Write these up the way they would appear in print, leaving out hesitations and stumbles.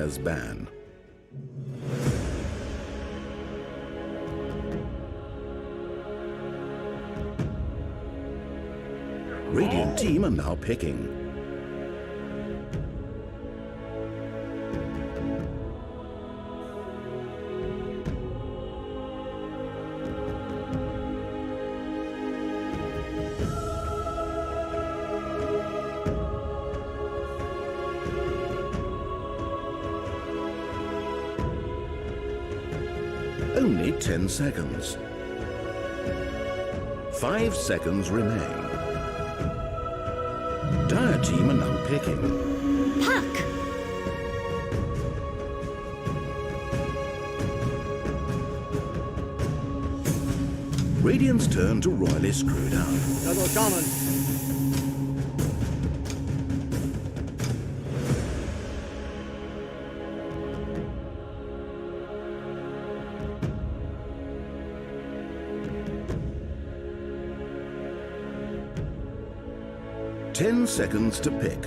Dire's ban. Radiant team are now picking. Only 10 seconds. 5 seconds remain. Dire team are now picking. Puck! Radiant's turn to royally screw down. Double common. Ten seconds to pick.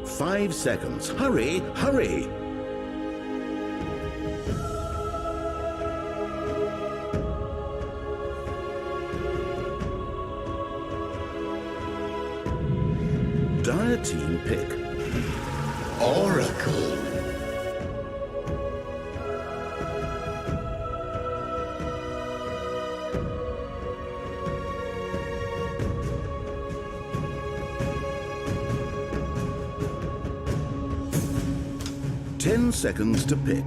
5 seconds. Hurry, hurry! Dire team pick. Oracle. Ten seconds to pick.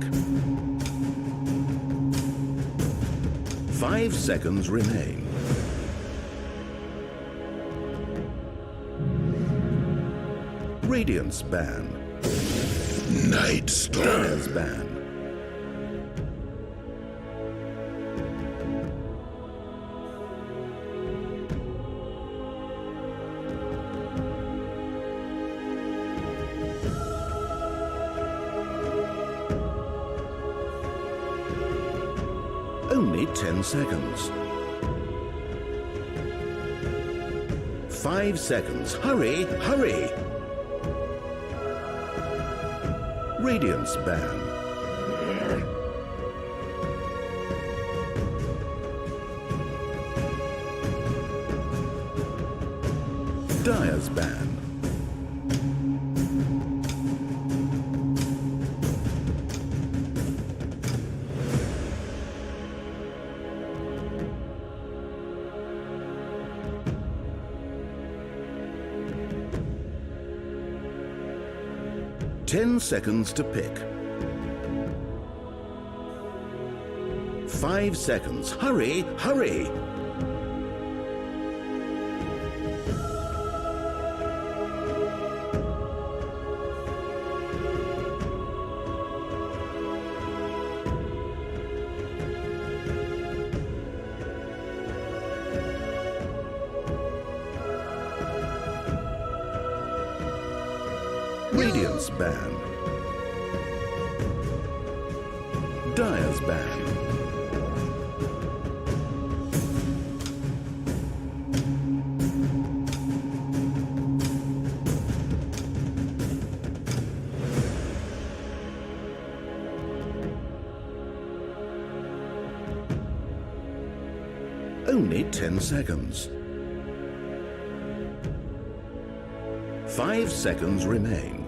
5 seconds remain. Radiant's ban. Night Storm. Dire's ban. Only 10 seconds. 5 seconds. Hurry, hurry! Radiant's ban. Dire's ban. Ten seconds to pick. 5 seconds. Hurry, hurry! Radiant's ban. Dire's ban. Only 10 seconds. 5 seconds remain.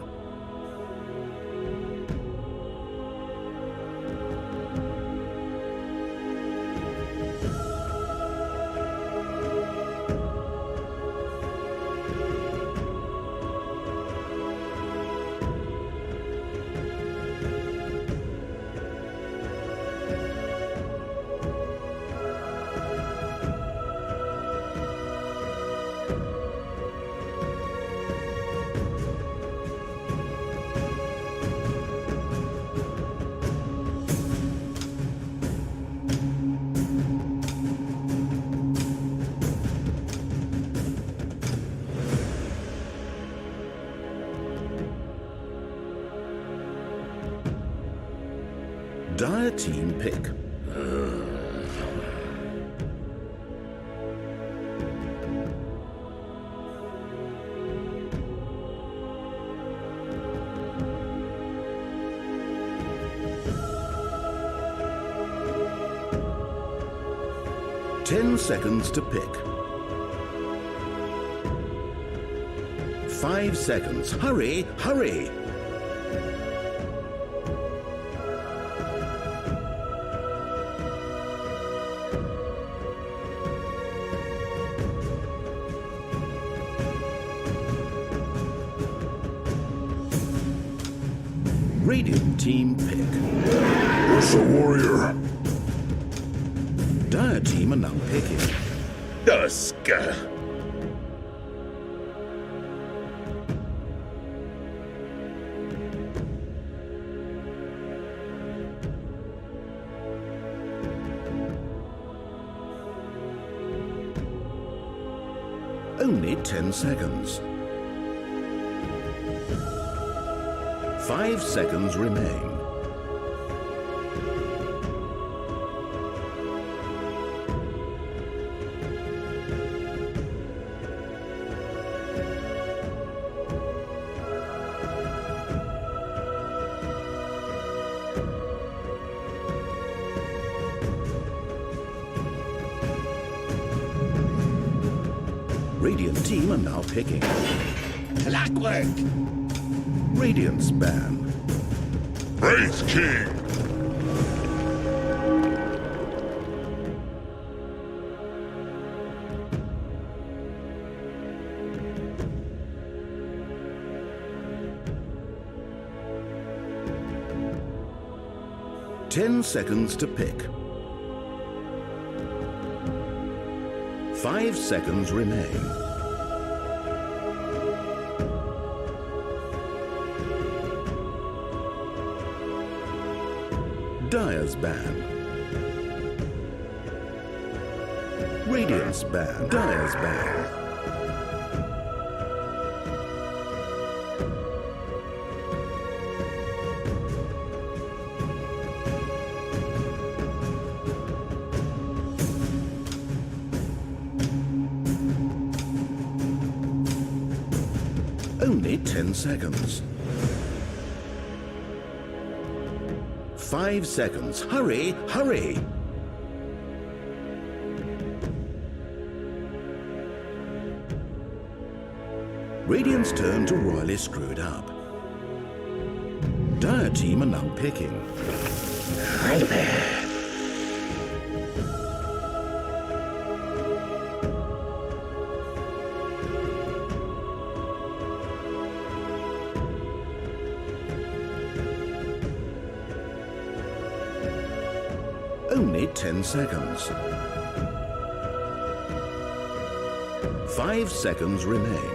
Dire team pick. 10 seconds to pick. 5 seconds. Hurry, hurry! Radiant team pick. What's a warrior? Dire team are now picking. Duska. Only 10 seconds. 5 seconds remain. Radiant team are now picking. Clockwork. Radiant's ban. Wraith King. Ten seconds to pick. 5 seconds remain. Dire's ban. Radiant's ban. Dire's ban. Only 10 seconds. 5 seconds. Hurry, hurry! Radiant's turn to royally screwed up. Dire team are now picking. Only 10 seconds. 5 seconds remain.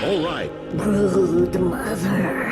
All right. Brood mother.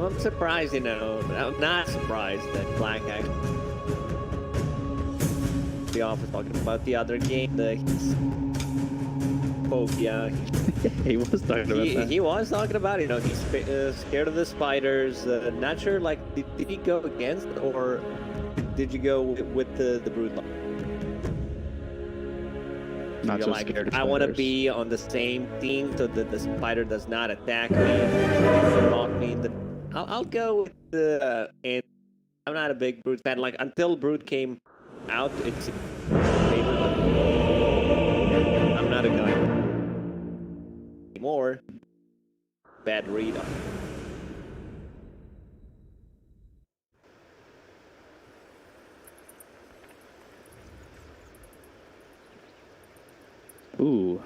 I'm surprised, you know. I'm not surprised that Black actually. The office talking about the other game, the phobia. He was talking about that. He was talking about it, you know. He's scared of the spiders. Not sure, like, did he go against or did you go with the brood? Not so like, scared of I want to spiders. be on the same team so that the spider does not attack me, knock me in the. I'll go with the. And I'm not a big brood fan. Like until brood came out, it's favorite. I'm not a guy anymore. Bad read. Ooh,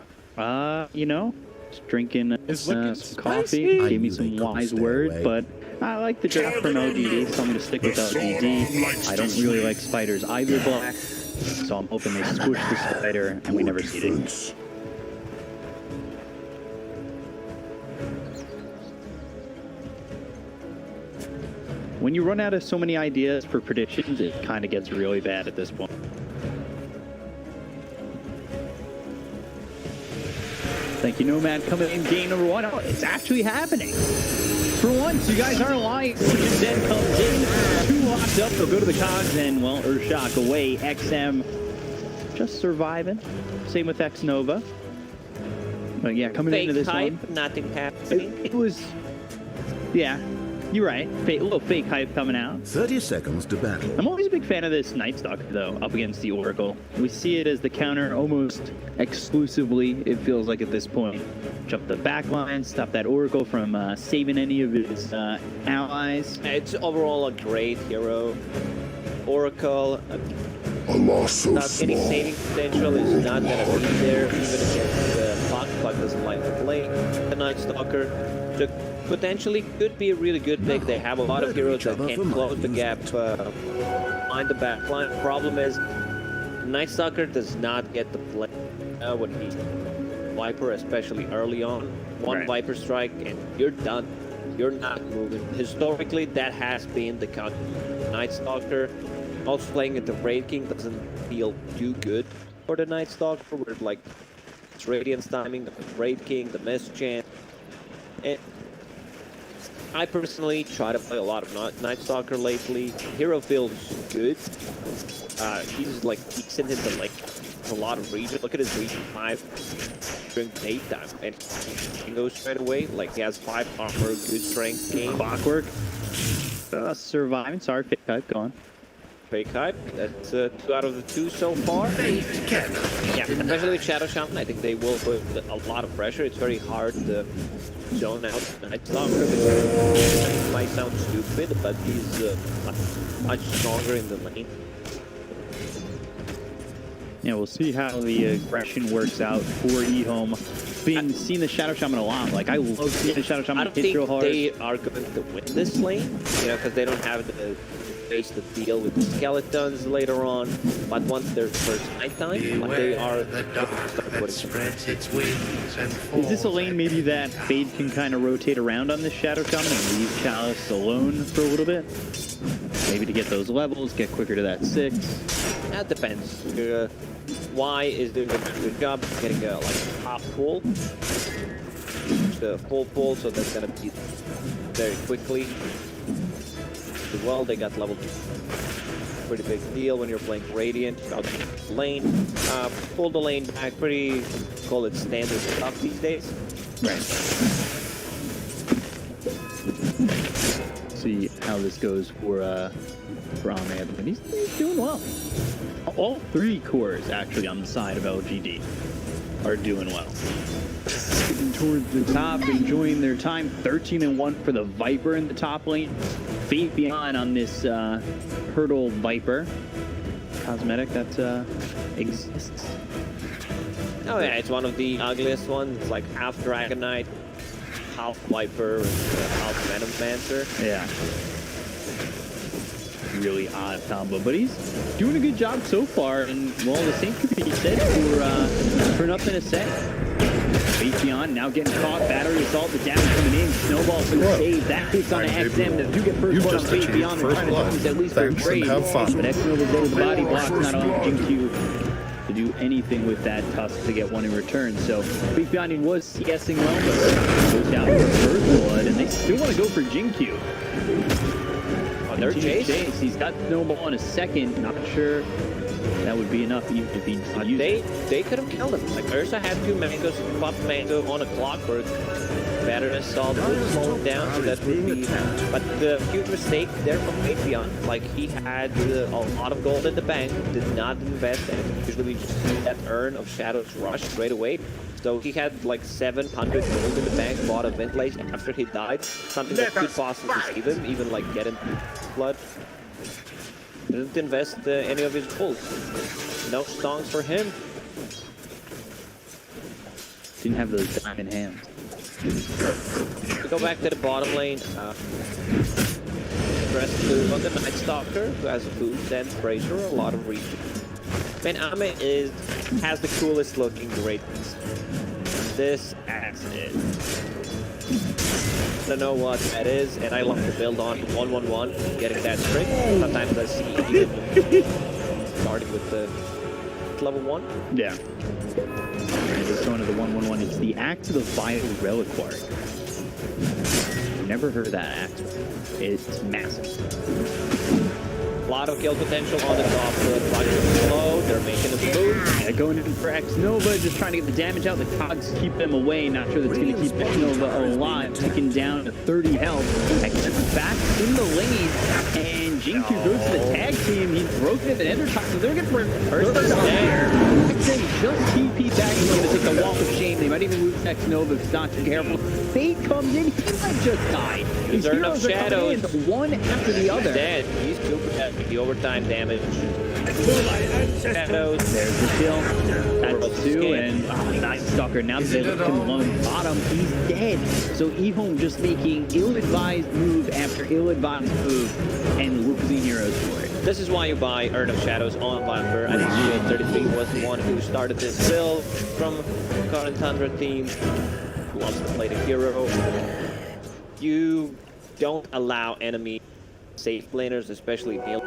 you know, just drinking It's looking some spicy. coffee. I Gave me knew they some couldn't wise stay words, away. but I like the draft from LGD, so I'm gonna stick with LGD. I don't really like spiders either, Black. So I'm hoping they squish the spider and we never see it. Defense. When you run out of so many ideas for predictions, it kind of gets really bad at this point. Thank you, Nomad, coming in game number 1. Oh, it's actually happening. For once, you guys aren't lying. Zen comes in, 2 locked up. They'll go to the cogs, and, well, Urshak away. XM just surviving. Same with X Nova. But yeah, coming into Fake this hype, one. nothing happening. It was, yeah, you're right. A little fake hype coming out. 30 seconds to battle. I'm always a big fan of this Night Stalker, though, up against the Oracle. We see it as the counter almost exclusively, it feels like at this point. Jump the back line, stop that Oracle from saving any of his allies. It's overall a great hero. Oracle, A loss so not any small. saving potential is not gonna be there even against the Puck. Puck doesn't like to play the Night Stalker. So potentially could be a really good pick. They have a lot of heroes that can close the gap behind the back line. Problem is, Night Stalker does not get the play when he's Viper, especially early on. One Right. Viper strike and you're done. You're not moving. Historically, that has been the counter. Night Stalker. Also playing at the Raid King doesn't feel too good for the Night Stalker. Where like it's Radiance timing, the Raid King, the Miss Chant. And I personally try to play a lot of Night Stalker lately. Hero feels good. He's like decent in the like a lot of region. Look at his region 5 during daytime, and he can go straight away. Like he has 5 armor, good strength, game. Clockwork. Surviving. Sorry, fake hype. Go on. Fake hype. That's 2 out of the 2 so far. Yeah, especially with Shadow Shaman, I think they will put a lot of pressure. It's very hard to zone out Night Stalker. It might sound stupid, but he's much stronger in the lane. Yeah, we'll see how the aggression works out for EHOME. Seeing the Shadow Shaman a lot. Like, I love seeing the Shadow I Shaman don't hit think real hard. they are going to win this lane, you know, because they don't have the space to deal with the skeletons later on. But once there's first nighttime, like they are. Is this a lane maybe that Fade can kind of rotate around on this Shadow Shaman and leave Chalice alone for a little bit? Maybe to get those levels, get quicker to that 6. That depends. Y is doing a good job getting like half full, full pull, so that's gonna be very quickly. Well, they got level 2. Pretty big deal when you're playing Radiant out the lane. Pull the lane back, pretty call it standard stuff these days. Right. See how this goes for Ahmed, but he's doing well. All 3 cores actually on the side of LGD are doing well. Getting towards the top, enjoying their time. 13-1 for the Viper in the top lane. Fate behind on this Hurdle Viper cosmetic that exists. Oh yeah, it's one of the ugliest ones. It's like half Dragonite, half Viper, and half Venom Mancer. Yeah. Really odd combo, but he's doing a good job so far, and well, the same could be said for nothing to say. Patreon now getting caught. Battery assault. The damage coming in. Snowball's gonna save that. Hits on XM. The do get first blood on Patreon. They're trying to use at least for a trade. But XM over the body blocks not allowing Jinq to do anything with that tusk to get one in return. So Patreon was CSing well, but goes down for first blood, and they still want to go for Jinq. On their chase, he's got Snowball in a second. Not sure that would be enough even if he they could have killed him. Like Ursa had 2 mangoes, popped mango on a clockwork. Battery assault would slow him down, so that would be. But the huge mistake there from Patreon, like he had a lot of gold in the bank, did not invest, and usually we just see that urn of Shadows rush straight away. So he had like 700 gold in the bank, bought a ventilation after he died, something that could possibly save him, even like get him blood. Didn't invest any of his gold. No stonks for him. Didn't have those diamond hands. We go back to the bottom lane. Press move on the Night Stalker, who has a boost and Brazier, a lot of reach. Man, Ame has the coolest looking greatness. This axe is. I don't know what that is, and I love to build on 1-1-1, getting that trick. Sometimes I see even starting with the level 1. Yeah. Just going to the 1-1-1. It's the Axe of the Vile Reliquary. Never heard of that axe. It's massive. A lot of kill potential on the top. Slow. They're making a move. Yeah, going in for X Nova, just trying to get the damage out. The cogs keep them away. Not sure that's going to keep X Nova alive. Ticking down to 30 health. X Nova back in the lane, and Jinq goes to the tag team. He's broken at the ender top, so they're going for first there. XM just TP back. He's going to take the walk of shame. They might even lose X Nova if it's not too careful. Fate comes in. He might just die. These heroes are coming in one after the other. Dead. He's super dead. The overtime damage. Shadows. There's the kill. That's 2, and Night Stalker, now that they left him alone bottom, he's dead. So EHOME just making ill-advised move after ill-advised move and losing heroes for it. This is why you buy Urn of Shadows on Viper. I think Shield33 was the one who started this build from current Tundra team. Who wants to play the hero. You don't allow enemy safe laners, especially Neil.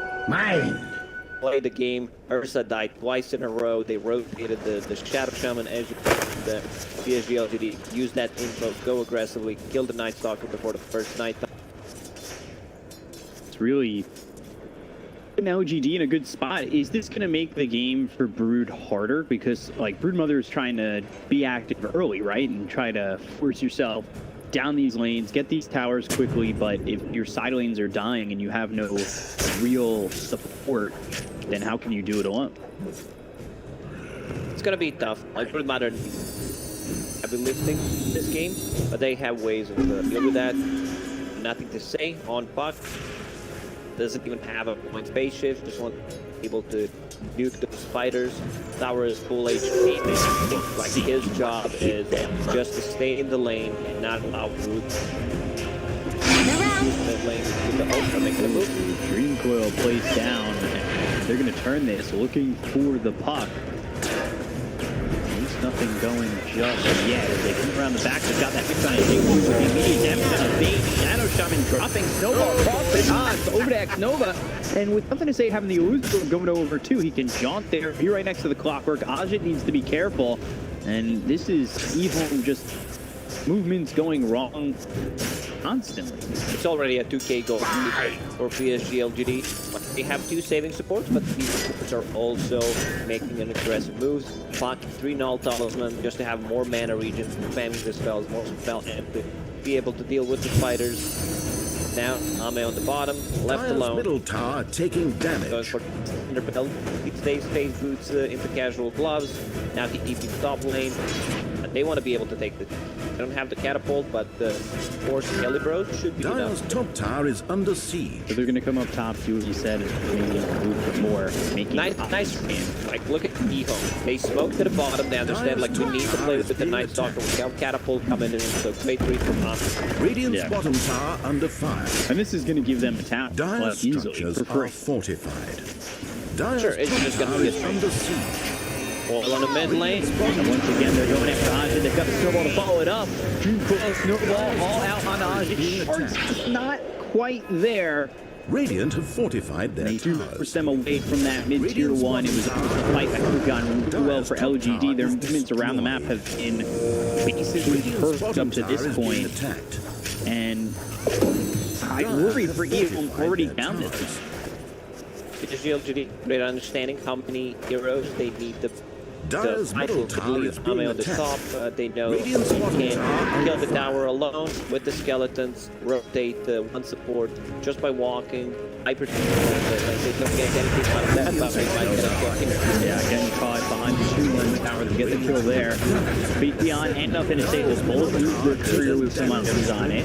Play the game. Ursa died twice in a row. They rotated the Shadow Shaman as the PSG.LGD. Use that info, go aggressively, kill the Night Stalker before the first night. It's really an LGD in a good spot. Is this going to make the game for Brood harder? Because like Broodmother is trying to be active early, right? And try to force yourself down these lanes, get these towers quickly, but if your side lanes are dying and you have no real support, then how can you do it alone? It's gonna be tough. Like Broodmother heavy lifting this game, but they have ways of deal with that. Nothing to say on Puck. Doesn't even have a point space shift, just want able to nuke those fighters. Tower is full HP. Like his job is just to stay in the lane and not allow Brood. Dream Coil placed down. They're going to turn this, looking for the Puck. There's nothing going just yet. As they come around the back, they've got that mix on Jinq with the immediate damage on a bait. Shadow Shaman dropping Snowball across the odds over to X Nova. And with nothing to say, having the illusion going over 2, he can jaunt there, be right next to the clockwork. Ajit needs to be careful. And this is EHOME just movements going wrong constantly. It's already a 2k goal for PSG.LGD. They have 2 saving supports, but these supports are also making an aggressive moves. Puck 3 null talisman just to have more mana regen, spamming the spells, more spell amp to be able to deal with the fighters. Now Ame on the bottom, left alone. Middle tower taking damage. Goes for underbelt. He stays phase boots into casual gloves. Now he keeps top lane. They want to be able to take the. They don't have the catapult, but the force Calibros should be Dial's enough. top tower is under siege. So they're going to come up top, do what you said, and maybe move for more. Making Nice game. Like, look at EHOME. They smoke to the bottom. They understand, like, we need to play with the Night Stalker. We have catapult coming in, so great read from us. Radiant's bottom tower under fire. And this is going to give them a tap Dial's easily structures for free. are fortified. Dial's Sure, it's top just gonna tower be a is under siege. Foil on the mid lane. And once again, they're going after Ajit. They've got the snowball to follow it up. Dream Coil snowball all out on Ajit. Shards just not quite there. Radiant have fortified their They do towers. push them away from that mid-tier one. It was almost a fight that could have gone really well for LGD. Their movements around the map have been basically perfect up to this point. And I worry for EHOME already down this time. PSG.LGD, great understanding how many heroes they need to Dyer's middle tower is being on the top. attacked. They know Radiant's you bottom can tower kill under the tower alone with the skeletons, rotate one support just by walking. Hyper they don't get anything out of that, but they might get a kill. Yeah, getting caught behind the 2-1 tower to get the kill there. Beat beyond, end up in a stable. Both lose their career with some items on it.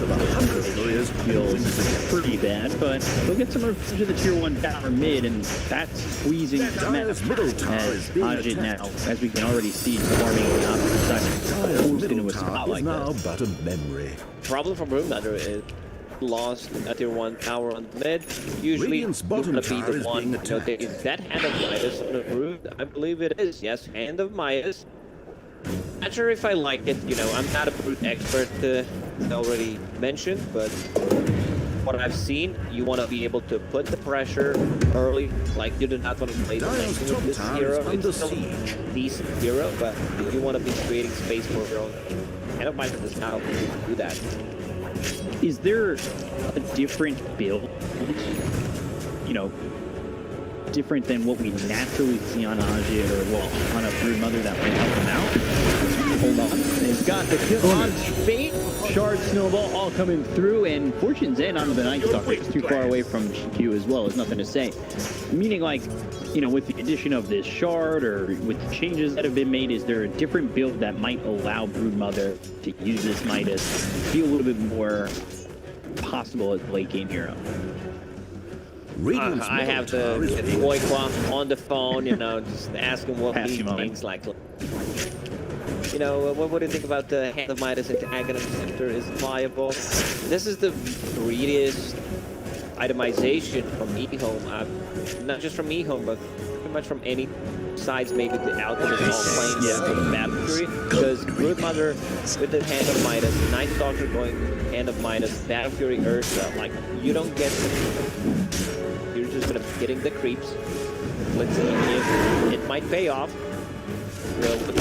Feels pretty bad, but they'll get some revenge of the tier 1 tower mid, and that's squeezing the map. As Ajit now, as we can already see, farming on the opposite side, forced into a spot like now this. but a memory. Problem from Broodmother is lost a tier 1 tower on the mid. Usually, Radiant's bottom gonna be tower the is one. being You know, attacked. is that Hand of Midas on the Brood? I believe it is. Yes, Hand of Midas. Not sure if I like it. You know, I'm not a Brood expert, already mentioned, but what I've seen, you want to be able to put the pressure early. Like, you do not want to play the Dyer's lane with top this tower hero. is under It's still siege. a decent hero, but you want to be creating space for your own. Hand of Midas does not do that. Is there a different build, you know, different than what we naturally see on Ajit or, well, on a Broodmother that might help him out? Hold on. They've got the kill on Fate. Shard Snowball all coming through, and Fortune's End onto the Night Stalker. It's too far away from GQ as well. There's nothing to say. Meaning, like, you know, with the addition of this Shard or with the changes that have been made, is there a different build that might allow Broodmother to use this Midas, be a little bit more possible as a late game hero? Radiant's I middle have tower is the being boy attacked. Quaff on the phone, you know, just ask him what Pass he him on. thinks. Like, you know, what do you think about the Hand of Midas antagonist center is viable? This is the greatest itemization from EHOME, not just from EHOME, but pretty much from any sides, maybe the Alchemist all playing the Battle Fury, because Broodmother with the Hand of Midas, Night Stalker going Hand of Midas, Battle Fury Ursa, like, you don't get, you're just gonna be getting the creeps. Let's see if it might pay off. Well, what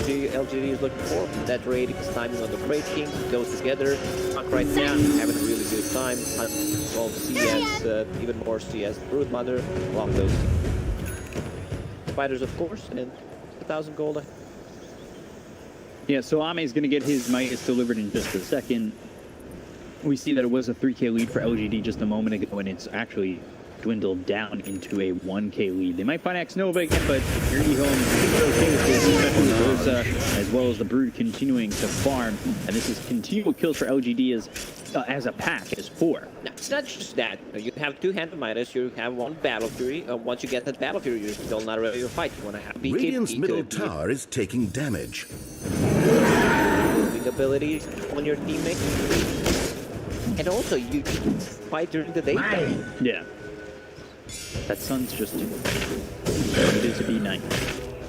LGD is looking for, that ratings, timing on the breaking, goes together. Not right now, having a really good time. 12 CS, even more CS. Broodmother, along those spiders, of course, and 1,000 gold. Yeah, so Ame's going to get his Midas delivered in just a second. We see that it was a 3K lead for LGD just a moment ago, and it's actually dwindled down into a 1K lead. They might find X-Nova again, but your EHOME is okay with this, especially with Ursa, as well as the Brood continuing to farm. And this is continual kills for LGD as a pack, as 4. Now, it's not just that. You have 2 Hand of Midas, you have 1 Battle Fury. Once you get that Battle Fury, you're still not ready to fight. You want to have BKB Radiant's middle to tower is taking damage. moving abilities on your teammates. And also, you fight during the daytime. Yeah. That sun's just ready to be night.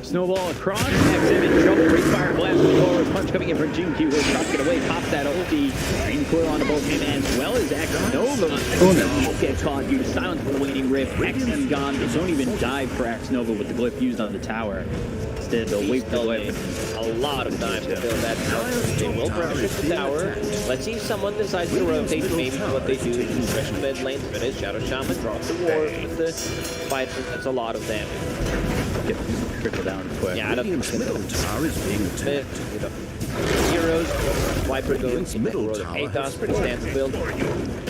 Snowball across, XM jump, great fire blast, forward punch coming in from GQ. He'll stop it away, pops that ulti. Green coil onto both him as well as X-Nova. Won't get caught due to silence from the waiting rift. XM gone. They don't even dive for X-Nova with the glyph used on the tower. Instead, they'll wait for the glyph. A lot of time to build that tower. They will pressure the tower. Let's see if someone decides to rotate. Maybe what they do is pressure the mid lane. But it's Shadow Shaman, drop the ward with the fight. That's a lot of damage. Yep, trickle down quick. Yeah, I don't Radiant's middle tower is being attacked. you know, heroes, Viper going Radiant's in middle road tower Pathos, has pretty stands build,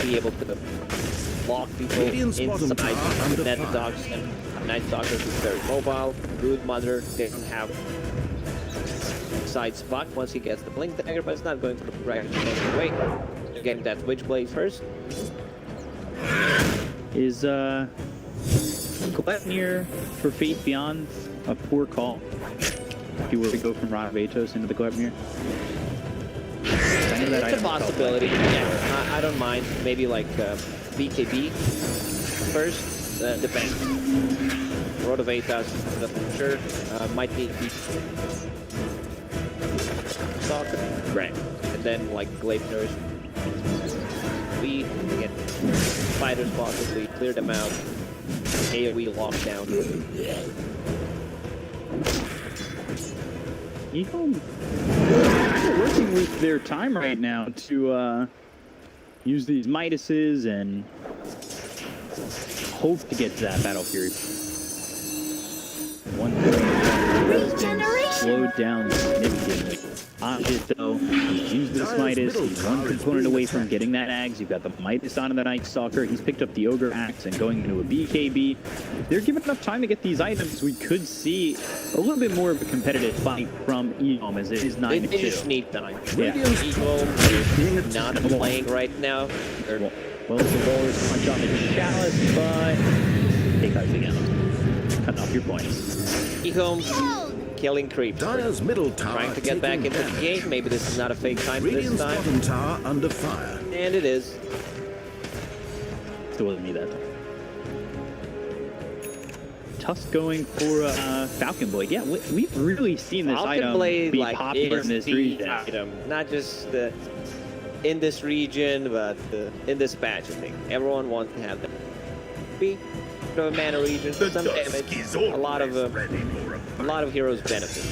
be able to lock people Radiant's bottom inside tower under the net fire. dogs and Night Stalkers is very mobile. Broodmother doesn't have side spot once he gets the blink dagger, but it's not going to the right way. You're getting that Witchblade first. Is Gleipnir for Fate Beyond a poor call? If you were to go from Ravatos into the Gleipnir? I know that It's a possibility. Yeah, I don't mind. Maybe like BKB first, depends. Road of 8,000, I'm sure. Might be soccer. Right. And then like Gleipners. We get fighters possibly, clear them out. AoE lockdown. EHOME, they're working with their time right now to use these Midases and hope to get to that Battle Fury. One thing slowed down significantly. Ajit, though, he's used this Midas. He's one component away from getting that Axe. You've got the Midas on the Night Stalker. He's picked up the Ogre Axe and going into a BKB. If they're given enough time to get these items, we could see a little bit more of a competitive fight from EHOME as it is 9-2. They just need time. Yeah. EHOME is not playing right now. Well, the ballers punch on the Chalice, but take cards again. Cutting off your points. EHOME killing creeps. Dire's middle tower Trying to get back into the game. Maybe this is not a fake time this Radiant's time. bottom tower under fire. And it is. Still wasn't me that time. Tusk going for Falcon Blade. Yeah, we've really seen this Falcon item Blade, be like, popular in this the region. item. Not just in this region, but in this patch, I think. Everyone wants to have that. Be a mana region, some damage, a lot of heroes benefit.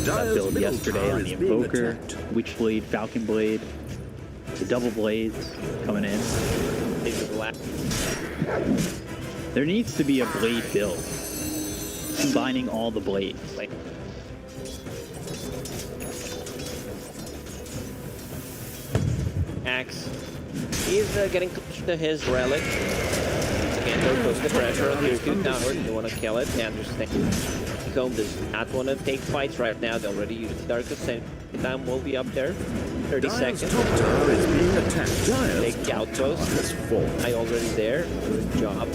That build middle yesterday tower on the is being Invoker, attacked. Witch Blade, Falcon Blade, the double blades coming in. There needs to be a blade build, combining all the blades. Like, Axe. He's getting close to his relic. Again, they're close to pressure on tier 2 tower. You want to kill it. They understand. EHOME does not want to take fights right now. They already used Dark Ascent. The time will be up there. 30 Dire's seconds. top tower is being attacked. Dire's Take outpost. has fallen. I already there. Good job.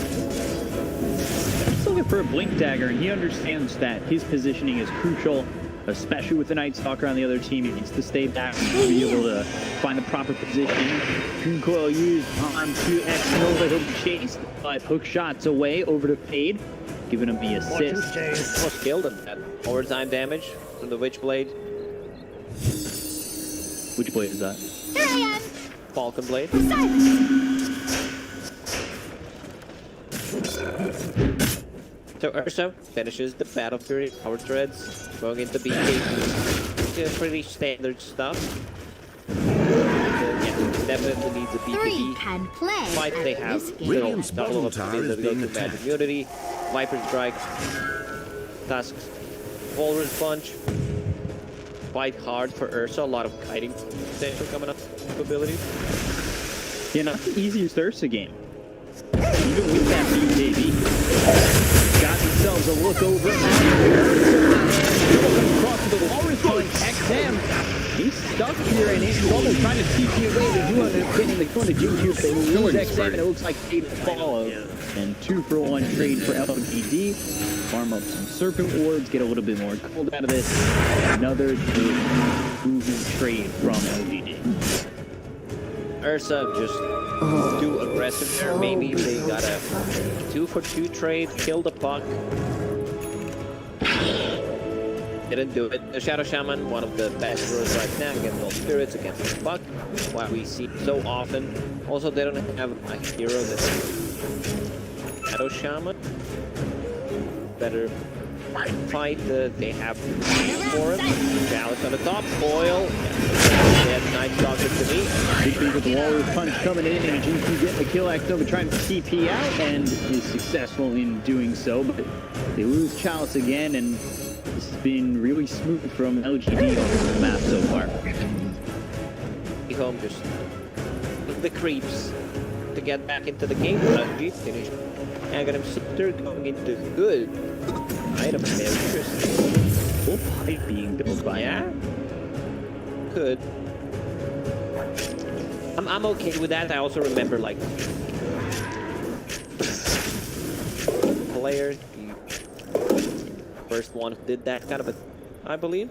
he's looking for a Blink Dagger, and he understands that his positioning is crucial, especially with the Night Stalker on the other team. He needs to stay back and be able to find the proper position. Coon Coil used on to X Nova. He'll be chased, but hook shots away over to Fade, giving him the assist. Almost killed him. That overtime damage from the Witch Blade. Which blade is that? Here I am! Falcon Blade. So Ursa finishes the Battle Fury, Power Threads, going into BKB. Pretty standard stuff. Yeah, definitely needs a Three BKB. can play Fight they at have this game. Radiant's double bottom up tower speed is that go being to Magic attacked. Immunity, Viper Strike, Tusks, Walrus Punch. Quite hard for Ursa, a lot of kiting potential coming up abilities. Yeah, not the easiest Ursa game. Even with that BKB. Got themselves a look over. Across to the Walrus Punch. XM. He's stuck here and he's trouble trying to TP away. They do end up getting the corner to Juju. They lose XM and it looks like 8 follow. And 2-for-1 trade for LGD. Farm up some Serpent Wards, get a little bit more gold out of this. Another good moving trade from LGD. Ursa just too aggressive there. Maybe they got a 2-for-2 trade, kill the puck. Didn't do it. The Shadow Shaman, one of the best heroes right now against all spirits, against the puck. Why we see so often. Also, they don't have a hero that's Shadow Shaman. Better fight. They have for him. Chalice on the top. Foil. Dead Night Stalker to me. Big thing with the Walrus Punch coming in, and GQ getting the kill. Axnova trying to TP out and is successful in doing so, but they lose Chalice again, and this has been really smooth from LGD on the map so far. EHOME just with the creeps to get back into the game. LG finished. Aghanim Scepter going into good item there. Interesting. Full pipe being built by him. Could. I'm okay with that. I also remember like player, first one who did that kind of a, I believe,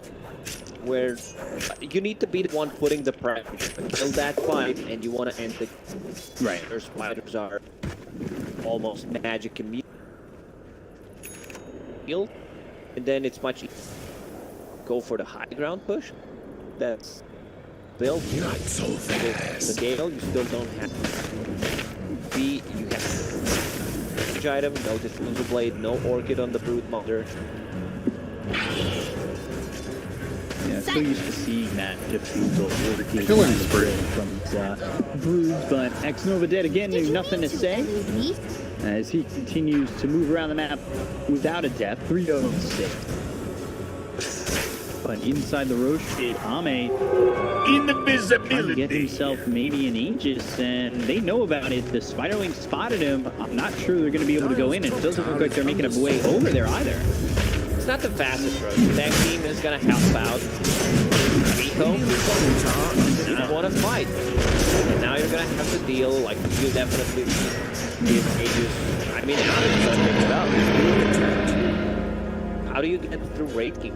where you need to be the one putting the pressure, build that fight, and you want to end the Right. Their spiders are almost magic immediately. And then it's much easier. Go for the high ground push. That's built. Not so fast. The Gale, you still don't have. B, you have item, no diffuser blade, no orchid on the brood mother. Yeah, so used to seeing that diffusal Killing spree from his broods, but X-Nova dead again, nothing to say. As he continues to move around the map without a death, 3-0-6. But inside the Roche pit, EHOME trying to get himself maybe an Aegis, and they know about it. The Spiderling spotted him. I'm not sure they're going to be able to go in. It doesn't look like they're making a way over there either. It's not the fastest road. That team is going to help out. EHOME didn't want to fight. And now you're going to have to deal, like, you definitely give Aegis. I mean, how does that pick it up? How do you get through Raid King?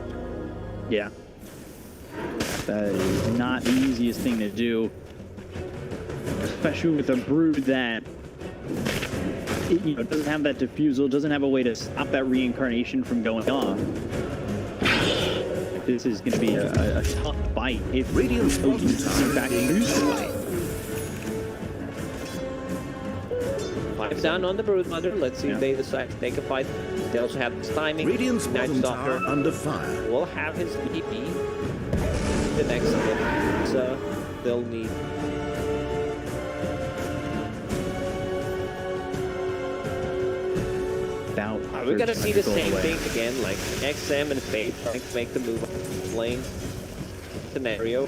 Yeah. That is not the easiest thing to do. Especially with a brood that doesn't have that diffusal, doesn't have a way to stop that reincarnation from going off. This is going to be a tough fight if Radiant's in fact lose the fight. 5 down on the brood mother. Let's see if they decide to take a fight. They also have this timing. Radiant's Night bottom Stalker tower under fire. will have his DP. The next bit, so they'll need. Are we gonna see the same thing again, like XM and Fate trying to make the move on lane scenario?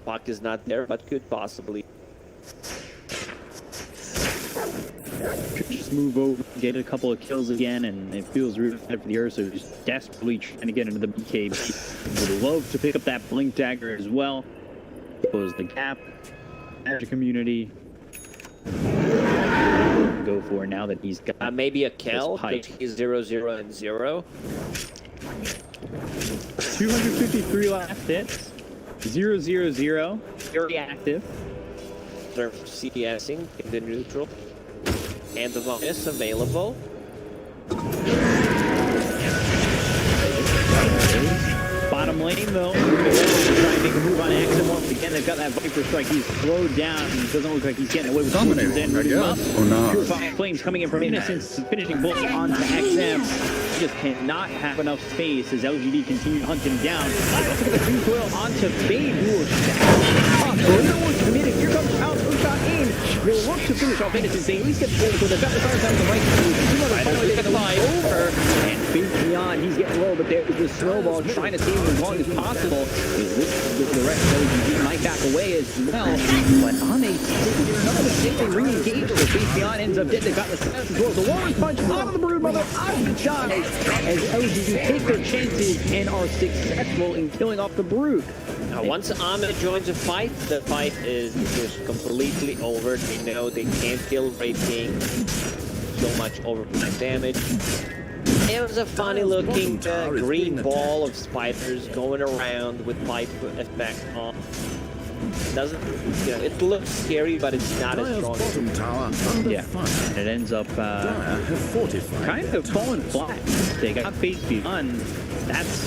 Puck is not there, but could possibly. Could just move over, get a couple of kills again, and it feels really bad for the Ursa, who's desperately trying to get into the BKB. Would love to pick up that Blink Dagger as well. Close the gap. Magic community. Go for now that he's got maybe a kill. Pipe. He's 0-0 and 0. 253 last hits. 0-0-0. Very active. They're CSing in the neutral. And the bonus available. Bottom lane though, trying to make a move on XM once again. They've got that Viper strike. He's slowed down. He doesn't look like he's getting away with Dominating, I guess. Or not. Purifying Flames coming in from Innocence, finishing bullet onto XM. He just cannot have enough space as LGD continue to hunt him down. Also get the recoil onto Fade, who will no one's committed. Here comes House shot in. Will look to finish off Innocence. They at least get pulled, so they've got the fire down the right. Finally they get the line over. And Fade beyond. He's getting low, but there's the snowball trying to save him as long as possible. The rest of LGD might back away as well. But EHOME another mistake. They re-engage. The Fade beyond ends up dead. They've got the stats as well. The Warriors punch out of the brood mother, out of the shot. As LGD take their chances and are successful in killing off the brood. Now, once EHOME joins the fight is just completely over. They know they can't kill Raid King. So much overtime damage. It was a funny looking green ball of spiders going around with pipe effect on. Doesn't, it looks scary, but it's not as strong. Bottom tower under fire. And it ends up Dire have fortified kind of falling flat. They got Face Beyond. That's,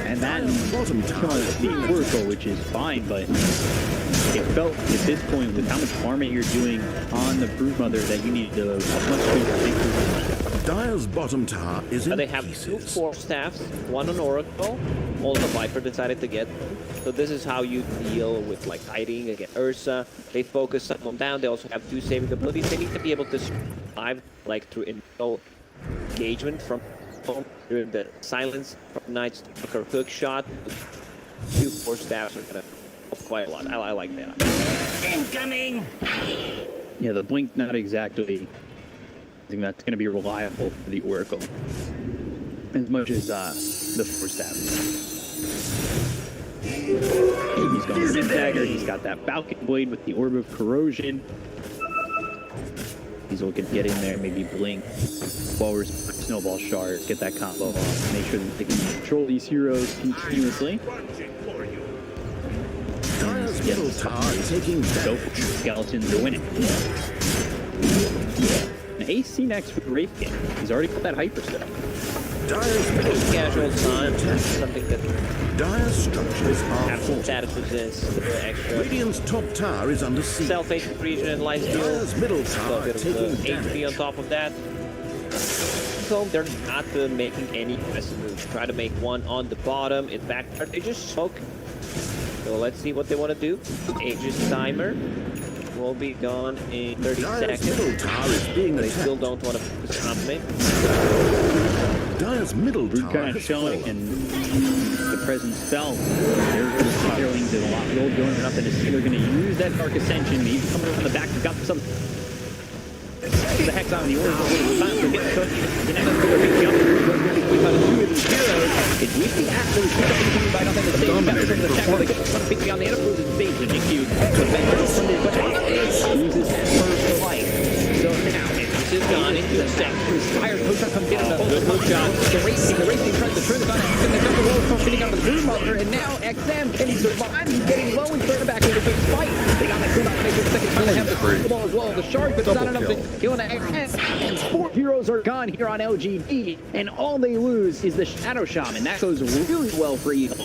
and that bottom tower the Oracle, which is fine, but it felt at this point with how much armor you're doing on the Broodmother that you need to much bigger victory. Dire's bottom tower is in They have pieces. 2 Force Staffs, 1 on Oracle. All the Viper decided to get. So this is how you deal with like hiding against Ursa. They focus someone down. They also have 2 saving abilities. They need to be able to survive like through initial engagement from during the silence from Night Stalker hook shot. 2 Force Staffs are gonna help quite a lot. I like that. Incoming! Yeah, the Blink not exactly. I think that's going to be reliable for the Oracle. As much as the Force Staff. He's got the dagger, he's got that Falcon Blade with the Orb of Corrosion. He's looking to get in there, maybe blink. Forward snowball shards, get that combo off. Make sure that they can control these heroes continuously. Dire's middle tower taking So damage. skeletons are winning. An AC next for the Wraith King. He's already got that hyper stuff. Dire's middle Casual tower is time, being attacked. something that Dire's structures are have some fortified. status resist, extra Radiant's top tower is under siege. self-HP regen and life steal. Dire's middle So a tower bit of taking HP on damage. top of that. So they're not making any aggressive moves. Try to make one on the bottom. In fact, they just smoke. So let's see what they want to do. Aegis timer will be gone in 30 Dire's seconds. middle tower is being They still attacked. don't want to focus confident. Dire's middle Brute tower kind of has showing, fallen. and the presence fell. There's the spiraling to a lot of gold going up, and they're going to use that Dark Ascension. He's coming around the back. He's got some. The hex on the order for time to get the cook. The next one will be jump. We got two of these heroes. It's weekly after we pick up anything by nothing. The same got from the shadow. They get one picking on the Enterprise and stage the DQ. But then from the uses that first light. So now this is gone into the second. Inspired Hoshot comes in and the Hoshot. The racing tries to turn the gun. And they got the roll from fitting on the Brood Mother. And now XM can he survive? He's getting low and turning back into a big fight. They got the kill out. They get second time to have the ball as well. The shard, but it's not enough to kill an XM. And 4 heroes are gone here on LGD. And all they lose is the Shadow Shaman. That goes really well for EHOME.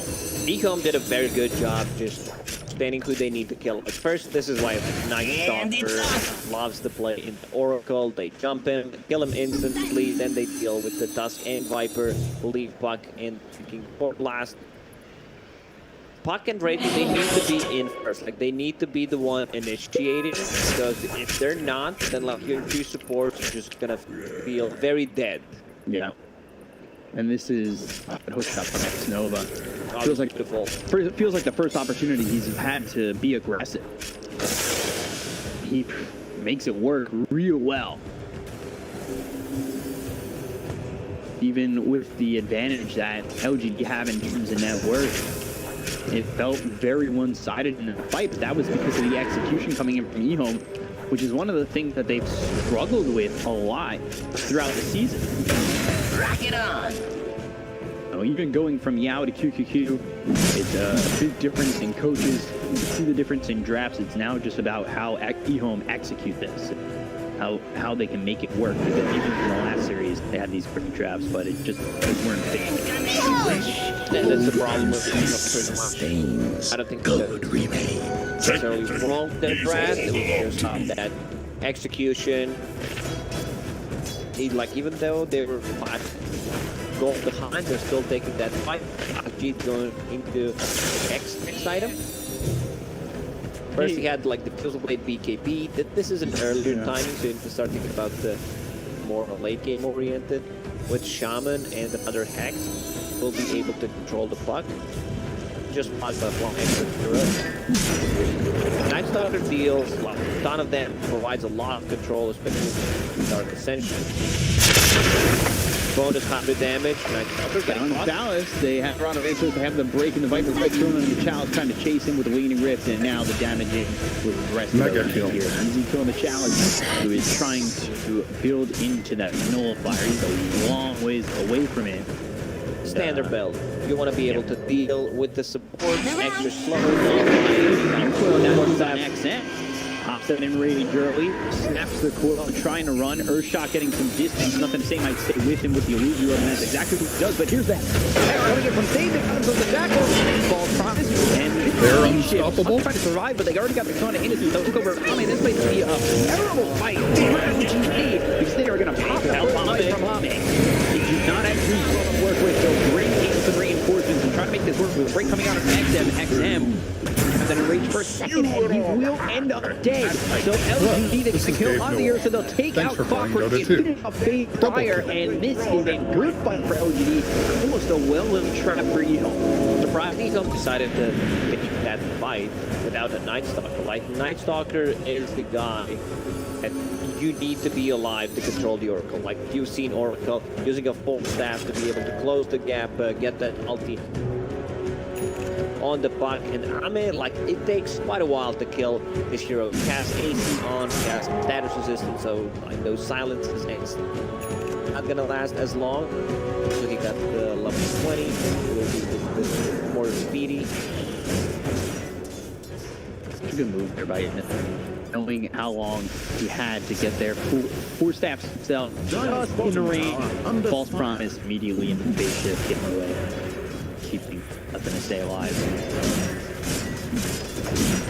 EHOME did a very good job just explaining who they need to kill. At first, this is why Night Stalker loves to play in the Oracle. They jump him, kill him instantly, then they deal with the Tusk and Viper, leave Puck and freaking Port Blast. Puck and Wraith, they need to be in first. Like, they need to be the one initiating, because if they're not, then like your two supports are just gonna feel very dead. Yeah. And this is Hoshot from X Nova. Oh, Feels like beautiful. feels like the first opportunity he's had to be aggressive. He makes it work real well. Even with the advantage that LGD have in terms of net worth, it felt very one-sided in the fight, but that was because of the execution coming in from EHOME, which is one of the things that they've struggled with a lot throughout the season. Rock it on! Even going from Yao to QQQ, it's a big difference in coaches. You see the difference in drafts. It's now just about how EHOME execute this, how they can make it work. Because even in the last series, they had these great drafts, but it just weren't fitting. And that's the problem with EHOME. I don't think Good remain. necessarily wrong with their draft. It was just that execution. Even though they were 5 goals behind, they're still taking that fight. G going into next item. First he had like the Fizzleblade BKB. This is an earlier timing, so you have to start thinking about the more late game oriented. With Shaman and another Hex, will be able to control the puck. Just one extra hero. Night Stalker deals a ton of them, provides a lot of control, especially with Dark Ascension. Bonus 100 damage. Night Stalker getting On caught. Chalice, they have Toronto Racers, they have the break in the Viper right thrown on the Chalice, trying to chase him with the Leaning Rift, and now the damaging with the rest Mega of the kill. here. Easy kill on the Chalice, who is trying to build into that Nullifier. He's a long ways away from it. Standard build. You want to be able to deal with the support extra slow. That was on XM. Pops it in Rage early, snaps the coil, trying to run. Earthshot getting some distance. Nothing to say, might stay with him with the illusion, and that's exactly what he does. But here's that. Coming in from David, comes from the Jackal. False promise, and They're unstoppable. Trying to survive, but they already got the ton of innocence. They'll look over. I mean, this might be a terrible fight. Because they are going to pop out from Hame. He does not have to work with. They'll bring in some reinforcements and try to make this work with a break coming out of XM. Then in Rage for a second, and he will end up dead. So LGD, they can kill on the earth, so they'll take Thanks out for playing Clockwork Dota and 2. finish off Fade Fire, and this is a good fight for LGD. Almost a well-lived trap for EHOME. Surprised EHOME decided to take that fight without a Night Stalker. Like, Night Stalker is the guy that you need to be alive to control the Oracle. Like, you've seen Oracle using a full staff to be able to close the gap, get that ulti on the puck, and Ame, like, it takes quite a while to kill this hero. Cast AC on, cast status resistance, so like those silences is not gonna last as long. So he got the level 20, will be more speedy. good move there by him, knowing how long he had to get there. Four staffs himself just in the range. False promise immediately in the face shift, getting away, keeping nothing to stay alive.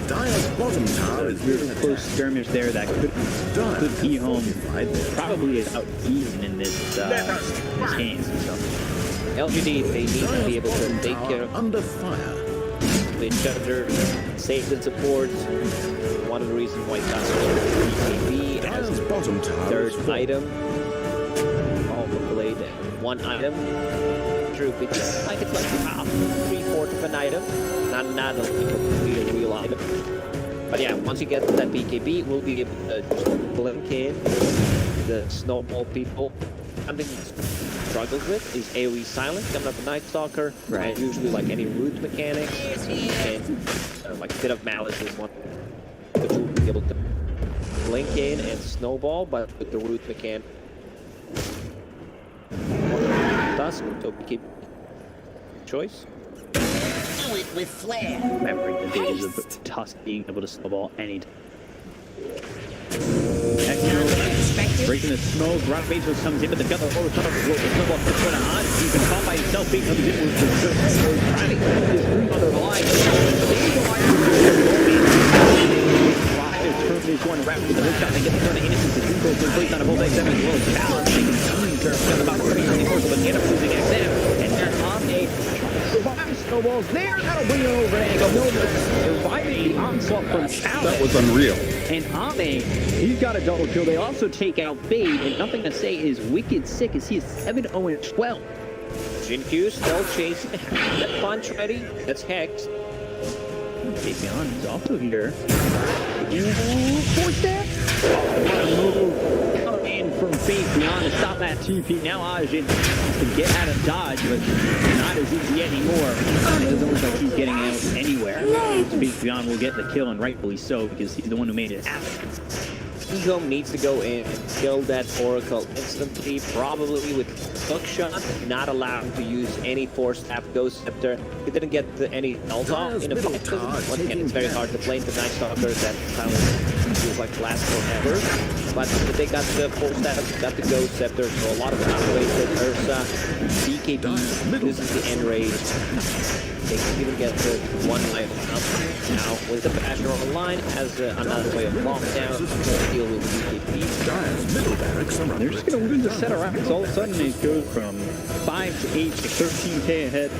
Dire's bottom tower is Very close skirmish there that could EHOME probably is out even in this game. So. LGD, they need to be able to take care of under fire. each other, save and support. One of the reasons why DPC as Dire's bottom tower third is full. item. All played one item. True, it's like half, 3/4 of an item. Not a real item. But yeah, once you get that BKB, we'll be able to just blink in the snowball people. Something struggles with is AoE silence coming up the Night Stalker, and usually like any root mechanics and like a bit of malice is one that you'll be able to blink in and snowball, but with the root mechanic. Dusk, so keep choice. Do it with flair. Remembering the days of Tusk being able to snowball anytime. Breaking the smoke, Rock Bezos comes in, but the gun over the snowball puts one on. He's been caught by himself, being comes in with the trying to keep his group under the line. This one wrapped with the hook shot, they get the turn of innocence. The Dream goes to place on a bullseye 7 as well as balance. They continue to turn about 30 course, but end up losing XM. And they're on a survive snowballs there. That'll bring it over to Angle Miller. Surviving the onslaught from Challenge. That was unreal. And Ame, he's got a double kill. They also take out Fade, and nothing to say is Wicked sick as he is 7-0-12. Jinq still chasing. That punch ready. That's Hex. Davion is also here. Four step. Move in from Fade beyond to stop that TP. Now Ajin can get out of dodge, but not as easy anymore. It doesn't look like he's getting out anywhere. Fade beyond will get the kill, and rightfully so, because he's the one who made it happen. EHOME needs to go in and kill that Oracle instantly, probably with hook shot, not allowed to use any four-staff Ghost Scepter. He didn't get any ult off in a fight. Once again, it's very hard to play the Night Stalker. That silence feels like last forever. But they got the full staff, got the Ghost Scepter, so a lot of time wasted. Ursa, BKB, this is the end rage. They can even get the one life up. Now, with the Basher online, has another way of lockdown to deal with BKB. Dire's middle barracks are They're just going to lose a set of rounds. All of a sudden, they go from 5 to 8 to 13k ahead.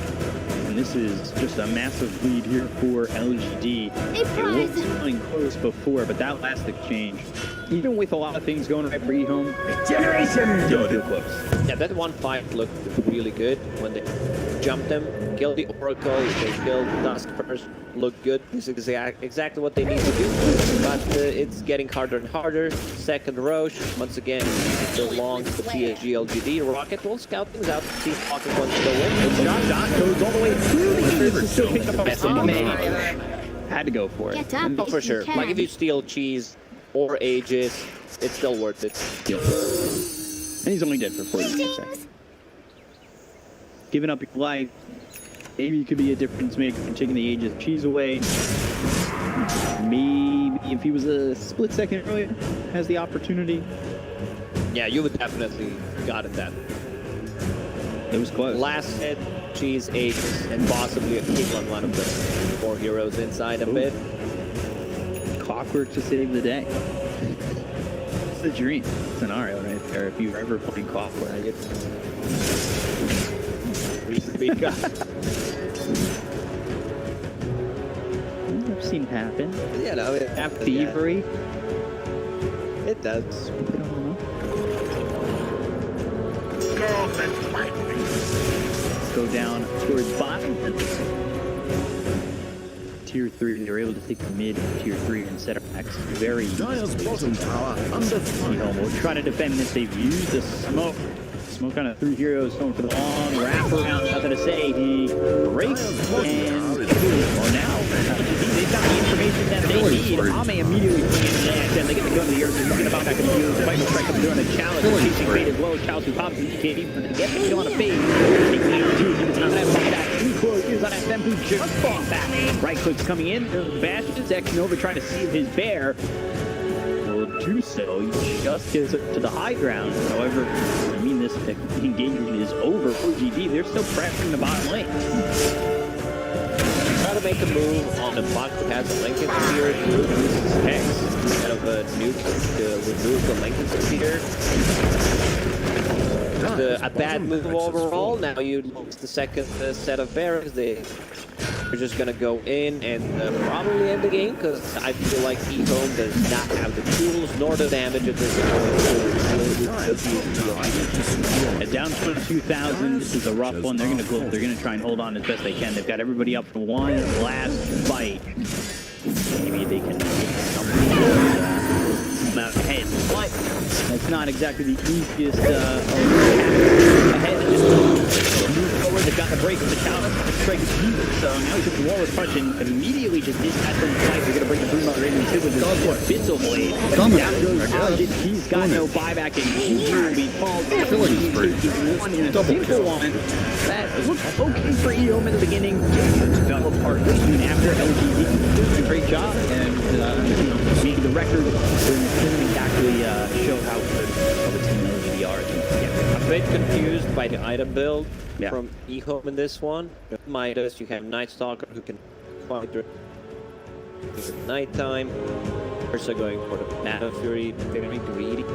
And this is just a massive lead here for LGD. It was running close before, but that last exchange, even with a lot of things going right for EHOME, Generation! still feel close. Yeah, that one fight looked really good when they jumped them, killed the Oracle, they killed Dusk first, looked good. This is exactly what they need to do, but it's getting harder and harder. Second Roche, once again, belongs to PSG.LGD. Rocket will scout things out to see if Rocket wants to go in. The shot goes all the way through the favorite still picked up a had to go for it. Oh, for sure. Like if you steal Cheese or Aegis, it's still worth it. And he's only dead for 40 seconds. Giving up your life, maybe it could be a difference maker in taking the Aegis Cheese away. Maybe if he was a split second earlier, has the opportunity. Yeah, you would definitely gotten that. It was close. Last hit, Cheese, Aegis, and possibly a kill on one of the 4 heroes inside a bit. Clockwork to save the day. It's the dream scenario right there. If you're ever playing Clockwork, I've seen it happen. Yeah, no, it happens. Thievery. Yeah. It does. I don't know. Let's go down towards bottom. Tier 3, they were able to take the mid tier 3 and set up X very Dire's bottom tower under fire. We'll try to defend this. They've used the smoke. Smoke on 3 heroes going for the long wrap around. Nothing to say. He breaks and well, now they've got the information that they indeed. spree. EHOME immediately playing next, and they get the gun to the earth. They're looking about back in the field. The fight strike comes through on a challenge. Killing Chasing spree. fade as well as Chalice who pops into KD, but they get the kill on a fade. Taking out two. He does not have that. Too close. Here's on SM who just fought back. Right clicks coming in. Bastions X Nova trying to save his bear. Will do so. He just gets to the high ground. However, I mean, this engagement is over. OGD, they're still pressuring the bottom lane. Try to make a move on the bot who has a Lincoln Spear to use Hex instead of a nuke to remove the Lincoln Spear. A bad move overall. Now you lose the second set of barracks. They're just gonna go in and probably end the game because I feel like EHOME does not have the tools nor the damage at this point. At down 22,000, this is a rough one. They're gonna go. They're gonna try and hold on as best they can. They've got everybody up for one last fight. Maybe they can come out ahead. But that's not exactly the easiest ahead. Just move forward. They've got the break with the counter. Strike deep. So now he's at the wall of punching. Immediately just dispatch from the fight. They're gonna bring the broom out right into with his Bizzle blade. Dominant, Down goes I guess. Target. He's got no buyback, and he will be called. Killing spree. One in a Double simple kill. one. That looked okay for EHOME in the beginning. Just fell apart soon after. LGD did a great job, and being the record didn't exactly show how good of a team LGD are. I'm a bit confused by the item build Yeah. from EHOME in this one. Midas, you have Night Stalker who can fight during nighttime. Also going for the Battle Fury, very greedy.